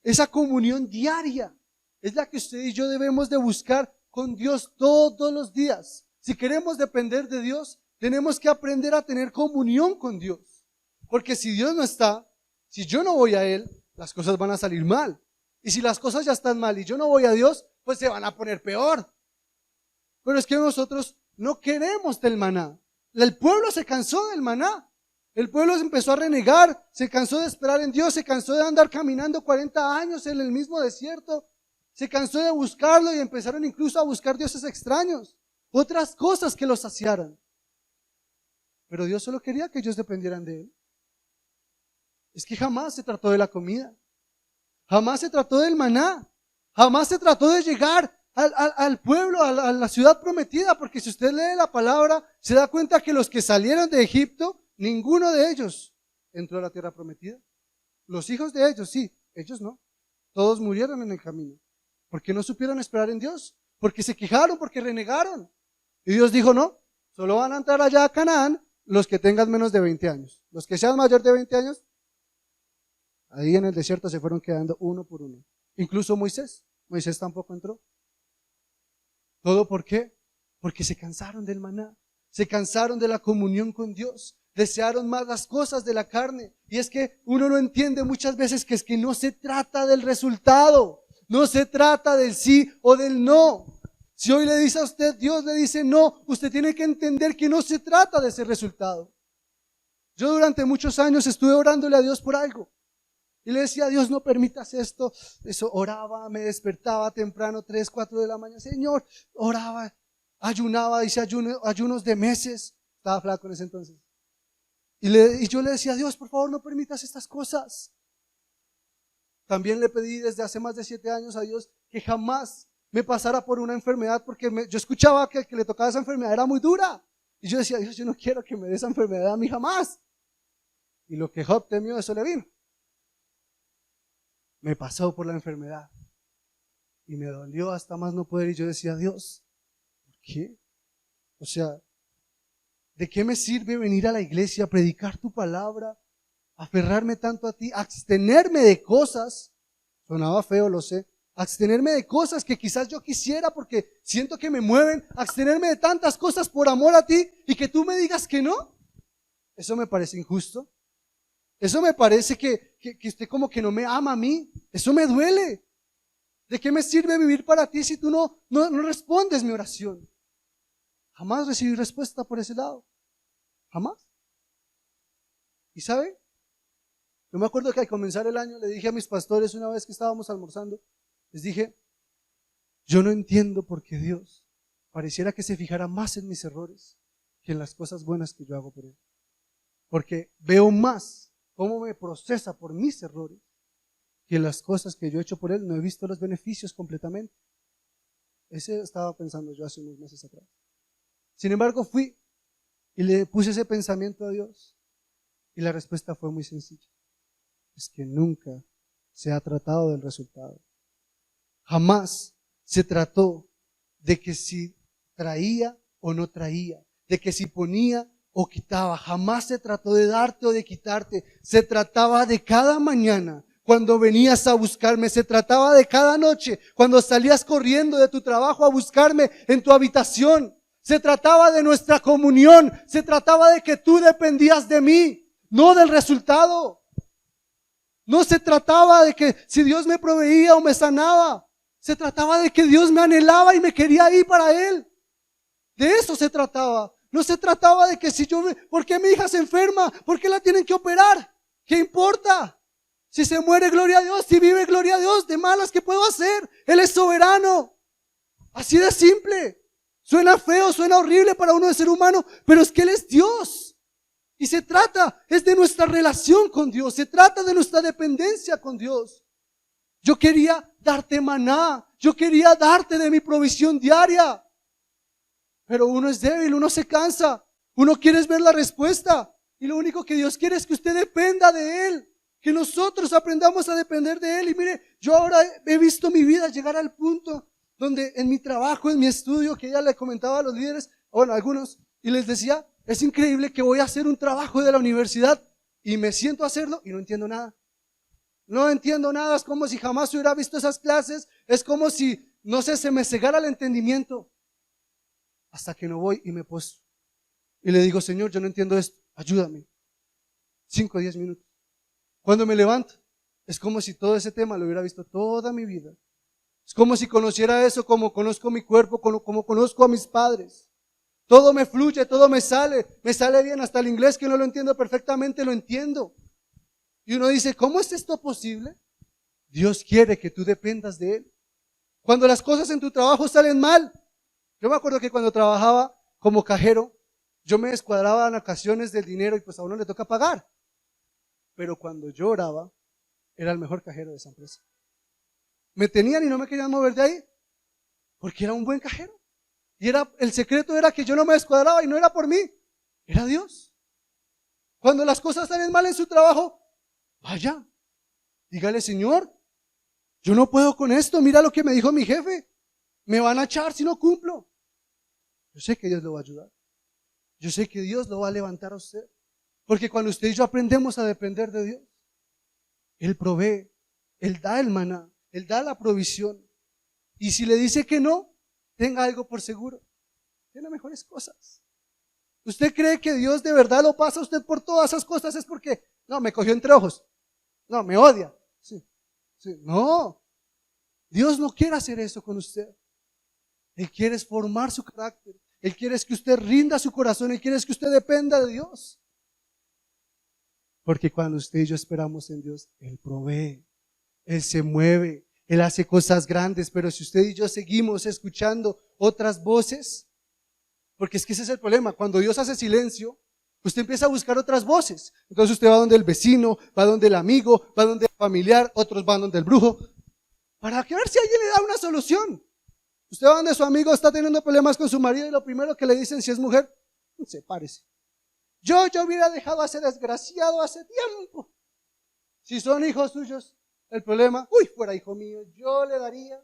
Esa comunión diaria es la que usted y yo debemos de buscar con Dios todos los días. Si queremos depender de Dios, tenemos que aprender a tener comunión con Dios. Porque si Dios no está, si yo no voy a Él, las cosas van a salir mal. Y si las cosas ya están mal y yo no voy a Dios, pues se van a poner peor. Pero es que nosotros no queremos del maná. El pueblo se cansó del maná. El pueblo empezó a renegar, se cansó de esperar en Dios, se cansó de andar caminando 40 años en el mismo desierto, se cansó de buscarlo y empezaron incluso a buscar dioses extraños, otras cosas que los saciaran. Pero Dios solo quería que ellos dependieran de Él. Es que jamás se trató de la comida, jamás se trató del maná, jamás se trató de llegar al pueblo, a la ciudad prometida, porque si usted lee la palabra, se da cuenta que los que salieron de Egipto, ninguno de ellos entró a la tierra prometida. Los hijos de ellos, sí, ellos no. Todos murieron en el camino. ¿Por qué no supieron esperar en Dios? Porque se quejaron, porque renegaron. Y Dios dijo, no, solo van a entrar allá a Canaán los que tengan menos de 20 años. Los que sean mayor de 20 años, ahí en el desierto se fueron quedando uno por uno. Incluso Moisés tampoco entró. ¿Todo por qué? Porque se cansaron del maná, se cansaron de la comunión con Dios, desearon más las cosas de la carne. Y es que uno no entiende muchas veces que es que no se trata del resultado, no se trata del sí o del no. Si hoy le dice a usted, Dios le dice no, usted tiene que entender que no se trata de ese resultado. Yo durante muchos años estuve orándole a Dios por algo. Y le decía, Dios, no permitas esto. Eso, oraba, me despertaba temprano, 3, 4 de la mañana. Señor, oraba, ayunaba, hice ayunos de meses. Estaba flaco en ese entonces. Y yo le decía, Dios, por favor, no permitas estas cosas. También le pedí desde hace más de 7 años a Dios que jamás me pasara por una enfermedad, porque yo escuchaba que el que le tocaba esa enfermedad era muy dura. Y yo decía, Dios, yo no quiero que me dé esa enfermedad a mí jamás. Y lo que Job temió, eso le vino. Me pasó por la enfermedad y me dolió hasta más no poder, y yo decía, Dios, ¿por qué? O sea, ¿de qué me sirve venir a la iglesia, predicar tu palabra, aferrarme tanto a ti, abstenerme de cosas? Sonaba feo, lo sé. Abstenerme de cosas que quizás yo quisiera porque siento que me mueven, abstenerme de tantas cosas por amor a ti y que tú me digas que no. Eso me parece injusto. Eso me parece que usted como que no me ama a mí. Eso me duele. ¿De qué me sirve vivir para ti si tú no respondes mi oración? Jamás recibí respuesta por ese lado. Jamás. ¿Y sabe? Yo me acuerdo que al comenzar el año le dije a mis pastores una vez que estábamos almorzando, les dije, yo no entiendo por qué Dios pareciera que se fijara más en mis errores que en las cosas buenas que yo hago por Él. Porque veo más cómo me procesa por mis errores que las cosas que yo he hecho por Él. No he visto los beneficios completamente. Ese estaba pensando yo hace unos meses atrás. Sin embargo, fui y le puse ese pensamiento a Dios. Y la respuesta fue muy sencilla. Es que nunca se ha tratado del resultado. Jamás se trató de que si traía o no traía, de que si ponía o quitaba. Jamás se trató de darte o de quitarte. Se trataba de cada mañana cuando venías a buscarme. Se trataba de cada noche cuando salías corriendo de tu trabajo a buscarme en tu habitación. Se trataba de nuestra comunión. Se trataba de que tú dependías de mí, no del resultado. No se trataba de que si Dios me proveía o me sanaba. Se trataba de que Dios me anhelaba y me quería ir para Él. De eso se trataba. No se trataba de que si ¿por qué mi hija se enferma? ¿Por qué la tienen que operar? ¿Qué importa? Si se muere, gloria a Dios. Si vive, gloria a Dios. De malas, ¿qué puedo hacer? Él es soberano. Así de simple. Suena feo, suena horrible para uno de ser humano, pero es que Él es Dios. Y se trata, es de nuestra relación con Dios. Se trata de nuestra dependencia con Dios. Yo quería darte maná. Yo quería darte de mi provisión diaria. Pero uno es débil, uno se cansa. Uno quiere ver la respuesta. Y lo único que Dios quiere es que usted dependa de Él. Que nosotros aprendamos a depender de Él. Y mire, yo ahora he visto mi vida llegar al punto donde en mi trabajo, en mi estudio, que ya le comentaba a los líderes, bueno, a algunos, y les decía, es increíble que voy a hacer un trabajo de la universidad y me siento a hacerlo y no entiendo nada. No entiendo nada, es como si jamás hubiera visto esas clases, es como si, no sé, se me cegara el entendimiento. Hasta que no voy y me postro. Y le digo, Señor, yo no entiendo esto, ayúdame. 5 o 10 minutos. Cuando me levanto, es como si todo ese tema lo hubiera visto toda mi vida. Es como si conociera eso como conozco mi cuerpo, como conozco a mis padres. Todo me fluye, todo me sale bien, hasta el inglés que no lo entiendo perfectamente, lo entiendo. Y uno dice, ¿cómo es esto posible? Dios quiere que tú dependas de Él. Cuando las cosas en tu trabajo salen mal, yo me acuerdo que cuando trabajaba como cajero, yo me descuadraba en ocasiones del dinero y pues a uno le toca pagar. Pero cuando yo oraba, era el mejor cajero de esa empresa. Me tenían y no me querían mover de ahí, porque era un buen cajero. Y el secreto era que yo no me descuadraba y no era por mí, era Dios. Cuando las cosas salen mal en su trabajo, vaya, dígale, Señor, yo no puedo con esto, mira lo que me dijo mi jefe, me van a echar si no cumplo. Yo sé que Dios lo va a ayudar, yo sé que Dios lo va a levantar a usted, porque cuando usted y yo aprendemos a depender de Dios, Él provee, Él da el maná, Él da la provisión, y si le dice que no, tenga algo por seguro, tiene mejores cosas. ¿Usted cree que Dios de verdad lo pasa a usted por todas esas cosas? Es porque, no, me cogió entre ojos, no, me odia. Sí. No, Dios no quiere hacer eso con usted. Él quiere formar su carácter. Él quiere que usted rinda su corazón. Él quiere que usted dependa de Dios. Porque cuando usted y yo esperamos en Dios, Él provee, Él se mueve, Él hace cosas grandes. Pero si usted y yo seguimos escuchando otras voces, porque es que ese es el problema, cuando Dios hace silencio, usted empieza a buscar otras voces. Entonces usted va donde el vecino, va donde el amigo, va donde el familiar, otros van donde el brujo, para ver si alguien le da una solución. Usted va donde su amigo está teniendo problemas con su marido y lo primero que le dicen, si es mujer, sepárese. Yo hubiera dejado a ese desgraciado hace tiempo. Si son hijos suyos, el problema, fuera hijo mío, yo le daría,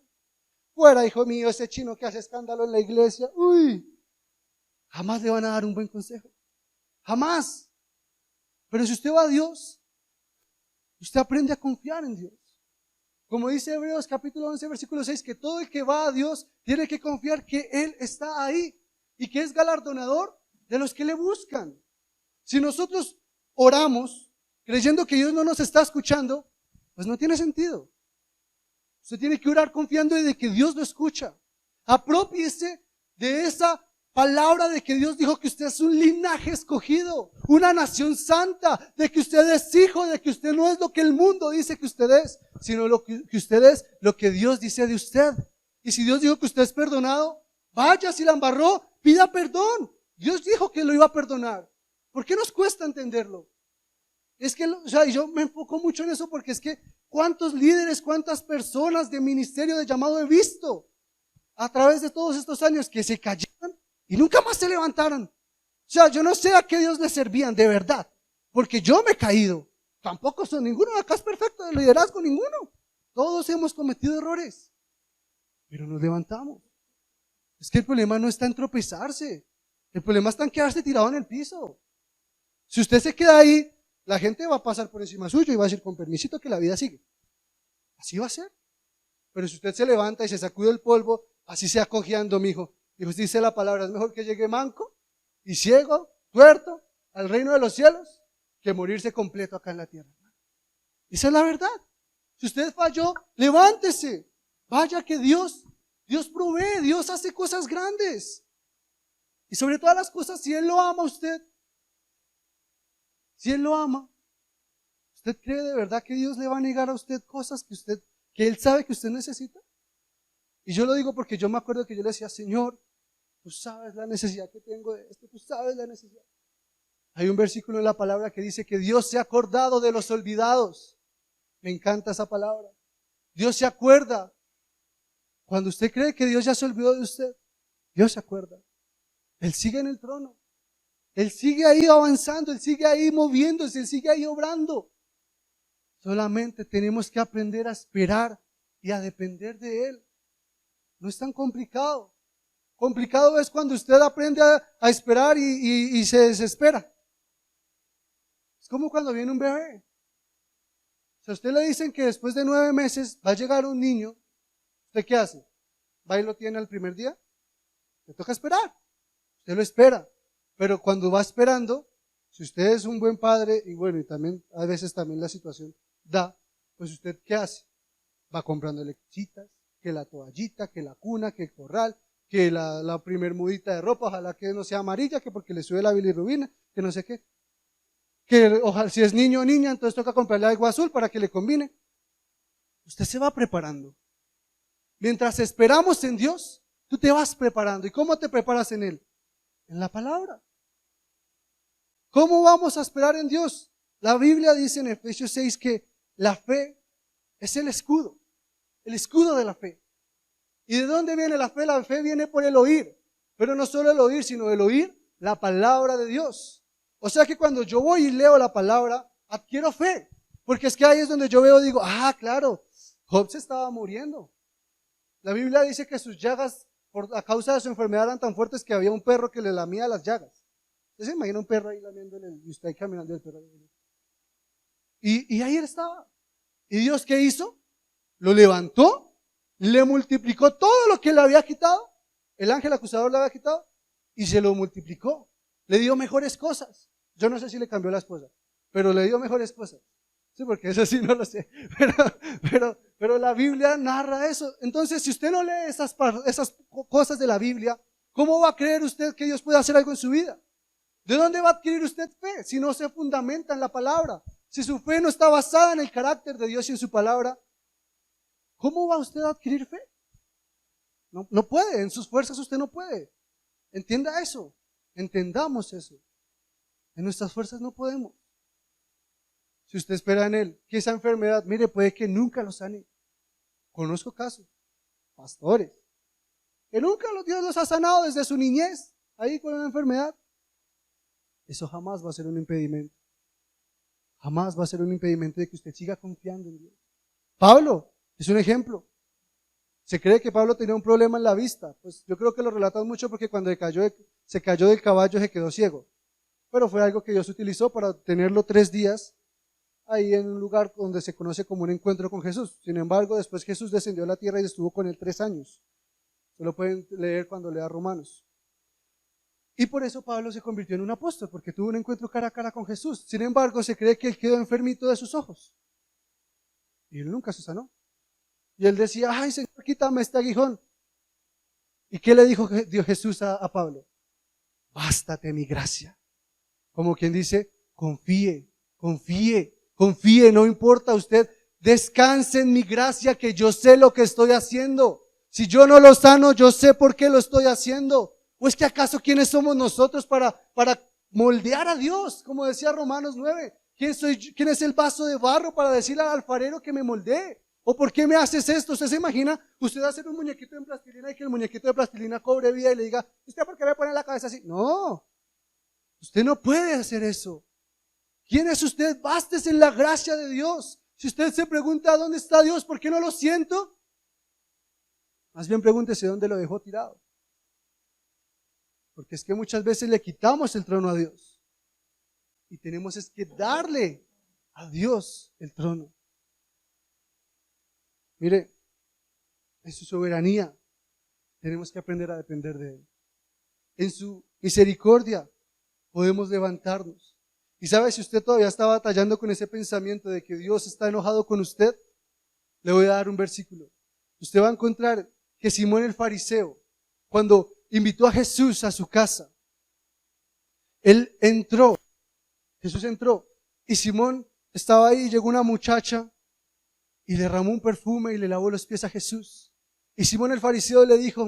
fuera hijo mío, ese chino que hace escándalo en la iglesia, jamás le van a dar un buen consejo. Jamás. Pero si usted va a Dios, usted aprende a confiar en Dios. Como dice Hebreos capítulo 11, versículo 6, que todo el que va a Dios tiene que confiar que Él está ahí y que es galardonador de los que le buscan. Si nosotros oramos creyendo que Dios no nos está escuchando, pues no tiene sentido. Usted tiene que orar confiando en que Dios lo escucha. Aprópiese de esa palabra de que Dios dijo que usted es un linaje escogido, una nación santa, de que usted es hijo, de que usted no es lo que el mundo dice que usted es, sino lo que usted es, lo que Dios dice de usted. Y si Dios dijo que usted es perdonado, vaya, si la embarró, pida perdón. Dios dijo que lo iba a perdonar. ¿Por qué nos cuesta entenderlo? Es que, yo me enfoco mucho en eso porque es que cuántos líderes, cuántas personas de ministerio de llamado he visto a través de todos estos años que se cayeron y nunca más se levantaron. Yo no sé a qué Dios les servían, de verdad. porque yo me he caído. Tampoco son ninguno de acá es perfecto de liderazgo, ninguno. Todos hemos cometido errores, pero nos levantamos. Es que el problema no está en tropezarse, el problema está en quedarse tirado en el piso. Si usted se queda ahí, la gente va a pasar por encima suyo y va a decir, con permisito, que la vida sigue. Así va a ser. Pero si usted se levanta y se sacude el polvo, así sea cojeando, mijo. Y usted dice la palabra, es mejor que llegue manco y ciego, tuerto, al reino de los cielos, que morirse completo acá en la tierra. Esa es la verdad. Si usted falló, levántese. Vaya que Dios provee, Dios hace cosas grandes. Y sobre todas las cosas, si Él lo ama a usted, si Él lo ama, ¿usted cree de verdad que Dios le va a negar a usted cosas que Él sabe que usted necesita? Y yo lo digo porque yo me acuerdo que yo le decía, Señor, tú sabes la necesidad que tengo de esto, tú sabes la necesidad. Hay un versículo en la palabra que dice que Dios se ha acordado de los olvidados. Me encanta esa palabra. Dios se acuerda. Cuando usted cree que Dios ya se olvidó de usted, Dios se acuerda. Él sigue en el trono. Él sigue ahí avanzando, Él sigue ahí moviéndose, Él sigue ahí obrando. Solamente tenemos que aprender a esperar y a depender de Él. No es tan complicado. Complicado es cuando usted aprende a esperar y se desespera. Es como cuando viene un bebé. Si a usted le dicen que después de 9 meses va a llegar un niño, ¿usted qué hace? ¿Va y lo tiene al primer día? Le toca esperar. Usted lo espera. Pero cuando va esperando, si usted es un buen padre, y bueno, y también a veces también la situación da, pues usted ¿qué hace? Va comprando lechitas, que la toallita, que la cuna, que el corral, que la primer mudita de ropa, ojalá que no sea amarilla, que porque le sube la bilirrubina, que no sé qué. Que ojalá, si es niño o niña, entonces toca comprarle algo azul para que le combine. Usted se va preparando. Mientras esperamos en Dios, tú te vas preparando. ¿Y cómo te preparas en Él? En la palabra. ¿Cómo vamos a esperar en Dios? La Biblia dice en Efesios 6 que la fe es el escudo de la fe. ¿Y de dónde viene la fe? La fe viene por el oír, pero no solo el oír, sino el oír la palabra de Dios. O sea que cuando yo voy y leo la palabra, adquiero fe, porque es que ahí es donde yo veo, digo, claro, Job se estaba muriendo. La Biblia dice que sus llagas, a causa de su enfermedad, eran tan fuertes que había un perro que le lamía las llagas. ¿Usted se imagina un perro ahí lamiéndole y usted ahí caminando y el perro ahí? Y ahí él estaba. ¿Y Dios qué hizo? Lo levantó, le multiplicó todo lo que le había quitado, el ángel acusador le había quitado, y se lo multiplicó. Le dio mejores cosas. Yo no sé si le cambió la esposa, pero le dio mejores cosas. Sí, porque eso sí no lo sé. Pero la Biblia narra eso. Entonces, si usted no lee esas cosas de la Biblia, ¿cómo va a creer usted que Dios puede hacer algo en su vida? ¿De dónde va a adquirir usted fe si no se fundamenta en la palabra? Si su fe no está basada en el carácter de Dios y en su palabra, ¿cómo va usted a adquirir fe? No puede, en sus fuerzas usted no puede. Entienda eso, entendamos eso. En nuestras fuerzas no podemos. Si usted espera en Él, que esa enfermedad, mire, puede que nunca lo sane. Conozco casos, pastores, que nunca Dios los ha sanado desde su niñez, ahí con una enfermedad. Eso jamás va a ser un impedimento. Jamás va a ser un impedimento de que usted siga confiando en Dios. Pablo es un ejemplo. Se cree que Pablo tenía un problema en la vista. Pues yo creo que lo relatan mucho porque cuando se cayó del caballo se quedó ciego. Pero fue algo que Dios utilizó para tenerlo 3 días ahí en un lugar donde se conoce como un encuentro con Jesús. Sin embargo, después Jesús descendió a la tierra y estuvo con él 3 años. Se lo pueden leer cuando lea Romanos. Y por eso Pablo se convirtió en un apóstol, porque tuvo un encuentro cara a cara con Jesús. Sin embargo, se cree que él quedó enfermito de sus ojos. Y él nunca se sanó. Y él decía, ay Señor, quítame este aguijón. ¿Y qué le dijo Dios Jesús a Pablo? Bástate mi gracia. Como quien dice, confíe, no importa usted, descanse en mi gracia que yo sé lo que estoy haciendo. Si yo no lo sano, yo sé por qué lo estoy haciendo. ¿O es que acaso quiénes somos nosotros para moldear a Dios? Como decía Romanos 9, ¿quién es el vaso de barro para decirle al alfarero que me moldee? ¿O por qué me haces esto? ¿Usted se imagina usted hacer un muñequito de plastilina y que el muñequito de plastilina cobre vida y le diga, ¿usted por qué me pone la cabeza así? No, usted no puede hacer eso. ¿Quién es usted? Bástese en la gracia de Dios. Si usted se pregunta ¿dónde está Dios? ¿Por qué no lo siento? Más bien pregúntese dónde lo dejó tirado. Porque es que muchas veces le quitamos el trono a Dios. Y tenemos es que darle a Dios el trono. Mire, en su soberanía tenemos que aprender a depender de Él. En su misericordia podemos levantarnos. Y sabe, si usted todavía está batallando con ese pensamiento de que Dios está enojado con usted, le voy a dar un versículo. Usted va a encontrar que Simón el fariseo, cuando invitó a Jesús a su casa, Jesús entró, y Simón estaba ahí, llegó una muchacha y le derramó un perfume y le lavó los pies a Jesús. Y Simón el fariseo le dijo,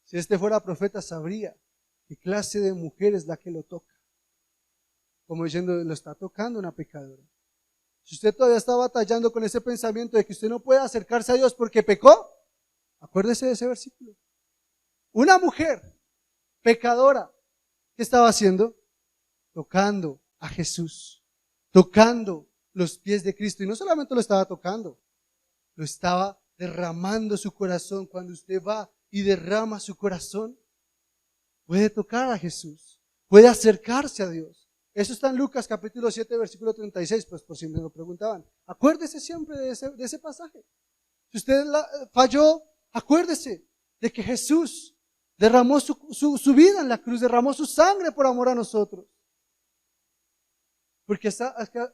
si este fuera profeta sabría qué clase de mujer es la que lo toca. Como diciendo, lo está tocando una pecadora. Si usted todavía está batallando con ese pensamiento de que usted no puede acercarse a Dios porque pecó, acuérdese de ese versículo. Una mujer pecadora, ¿qué estaba haciendo? Tocando a Jesús, tocando los pies de Cristo. Y no solamente lo estaba tocando, lo estaba derramando su corazón. Cuando usted va y derrama su corazón, puede tocar a Jesús, puede acercarse a Dios. Eso está en Lucas capítulo 7, versículo 36, pues por si me lo preguntaban. Acuérdese siempre de ese pasaje. Si usted falló, acuérdese de que Jesús derramó su vida en la cruz, derramó su sangre por amor a nosotros. Porque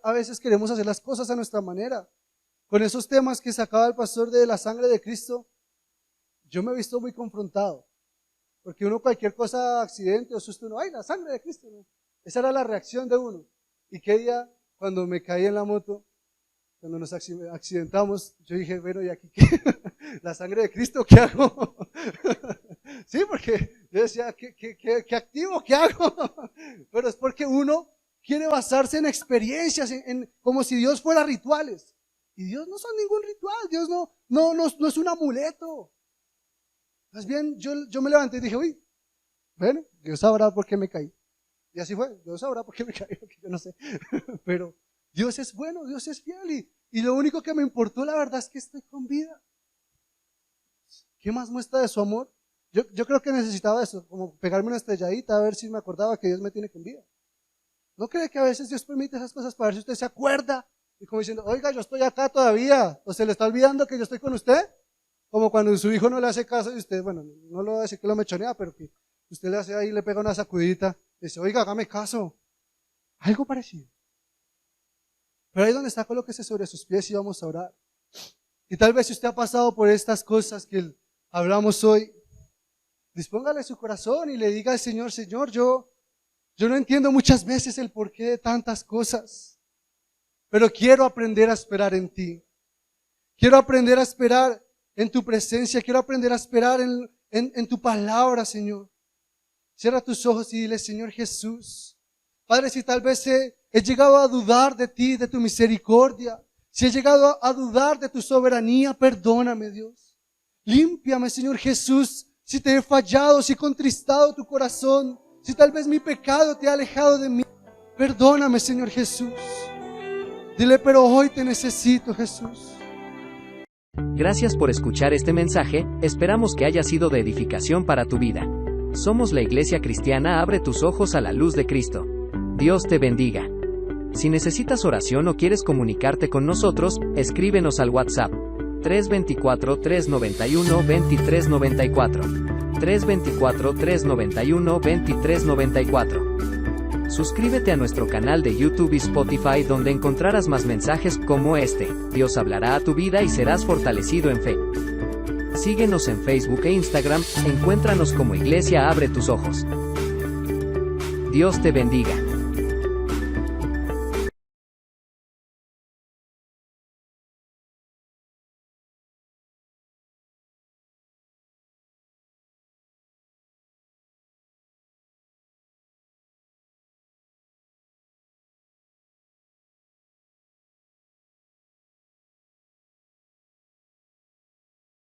a veces queremos hacer las cosas a nuestra manera. Con esos temas que sacaba el pastor de la sangre de Cristo, yo me he visto muy confrontado. Porque uno cualquier cosa, accidente o susto, uno, ¡ay, la sangre de Cristo! ¿No? Esa era la reacción de uno. Y que día, cuando me caí en la moto, cuando nos accidentamos, yo dije, bueno, ¿y aquí qué? ¿La sangre de Cristo qué hago? Sí, porque yo decía, ¿qué activo? ¿Qué hago? Pero es porque uno quiere basarse en experiencias, como si Dios fuera rituales. Y Dios no son ningún ritual, Dios no es un amuleto. Más bien, yo me levanté y dije, uy, bueno, Dios sabrá por qué me caí. Y así fue, Dios sabrá por qué me caí, yo no sé. Pero Dios es bueno, Dios es fiel. Y lo único que me importó, la verdad, es que estoy con vida. ¿Qué más muestra de su amor? Yo creo que necesitaba eso, como pegarme una estrelladita a ver si me acordaba que Dios me tiene con vida. ¿No cree que a veces Dios permite esas cosas para ver si usted se acuerda? Y como diciendo, oiga, yo estoy acá todavía. ¿O se le está olvidando que yo estoy con usted? Como cuando su hijo no le hace caso y usted, bueno, no lo voy a decir que lo mechonea, pero que usted le hace ahí, le pega una sacudidita. Dice, oiga, hágame caso. Algo parecido. Pero ahí donde está, colóquese sobre sus pies y vamos a orar. Y tal vez si usted ha pasado por estas cosas que hablamos hoy, dispóngale su corazón y le diga al Señor, Señor, yo no entiendo muchas veces el porqué de tantas cosas, pero quiero aprender a esperar en ti. Quiero aprender a esperar en tu presencia, quiero aprender a esperar en tu palabra, Señor. Cierra tus ojos y dile, Señor Jesús, Padre, si tal vez he llegado a dudar de ti, de tu misericordia, si he llegado a dudar de tu soberanía, perdóname, Dios. Límpiame, Señor Jesús, si te he fallado, si he contristado tu corazón, si tal vez mi pecado te ha alejado de mí, perdóname, Señor Jesús. Dile, pero hoy te necesito, Jesús. Gracias por escuchar este mensaje, esperamos que haya sido de edificación para tu vida. Somos la Iglesia Cristiana Abre tus ojos a la luz de Cristo. Dios te bendiga. Si necesitas oración o quieres comunicarte con nosotros, escríbenos al WhatsApp 324-391-2394. 324-391-2394. Suscríbete a nuestro canal de YouTube y Spotify donde encontrarás más mensajes como este. Dios hablará a tu vida y serás fortalecido en fe. Síguenos en Facebook e Instagram, encuéntranos como Iglesia Abre tus ojos. Dios te bendiga.